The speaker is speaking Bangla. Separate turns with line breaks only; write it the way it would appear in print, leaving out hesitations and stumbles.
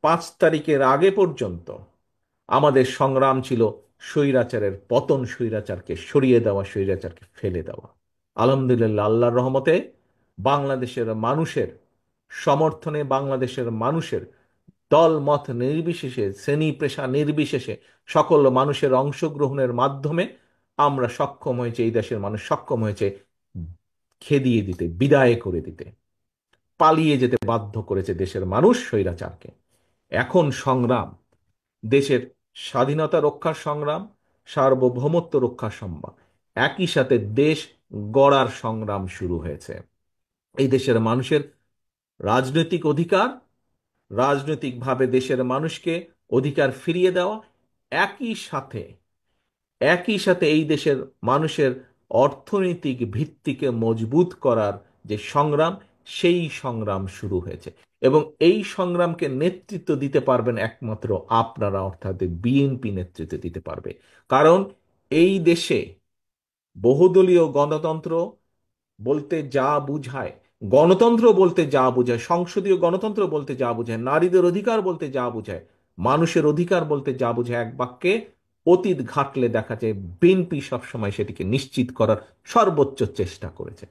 5 তারিখের আগে পর্যন্ত আমাদের সংগ্রাম ছিল স্বৈরাচারের পতন, স্বৈরাচারকে সরিয়ে দেওয়া, স্বৈরাচারকে ফেলে দেওয়া। আলহামদুলিল্লাহ, আল্লাহর রহমতে বাংলাদেশের মানুষের সমর্থনে, বাংলাদেশের মানুষের দল মত নির্বিশেষে, শ্রেণী পেশা নির্বিশেষে সকল মানুষের অংশগ্রহণের মাধ্যমে আমরা সক্ষম হয়েছে, এই দেশের মানুষ সক্ষম হয়েছে খেদিয়ে দিতে, বিদায় করে দিতে, পালিয়ে যেতে বাধ্য করেছে দেশের মানুষ স্বৈরাচারকে। এখন সংগ্রাম, দেশের স্বাধীনতা রক্ষার সংগ্রাম, সার্বভৌমত্ব রক্ষার সংগ্রাম, একই সাথে দেশ গড়ার সংগ্রাম শুরু হয়েছে। এই দেশের মানুষের রাজনৈতিক অধিকার, রাজনৈতিকভাবে দেশের মানুষকে অধিকার ফিরিয়ে দেওয়া, একই সাথে একই সাথে এই দেশের মানুষের অর্থনৈতিক ভিত্তিকে মজবুত করার যে সংগ্রাম, সেই সংগ্রাম শুরু হয়েছে। এবং এই সংগ্রামকে নেতৃত্ব দিতে পারবেন একমাত্র আপনারা, অর্থাৎ বিএনপি নেতৃত্ব দিতে পারবে। কারণ এই দেশে বহুদলীয় গণতন্ত্র বলতে যা বুঝায়, গণতন্ত্র বলতে যা বোঝায়, সংসদীয় গণতন্ত্র বলতে যা বোঝায়, নারীদের অধিকার বলতে যা বোঝায়, মানুষের অধিকার বলতে যা বোঝায়, এক বাক্যে অতীত ঘাটলে দেখা যায় বিএনপি সবসময় সেটিকে নিশ্চিত করার সর্বোচ্চ চেষ্টা করেছে।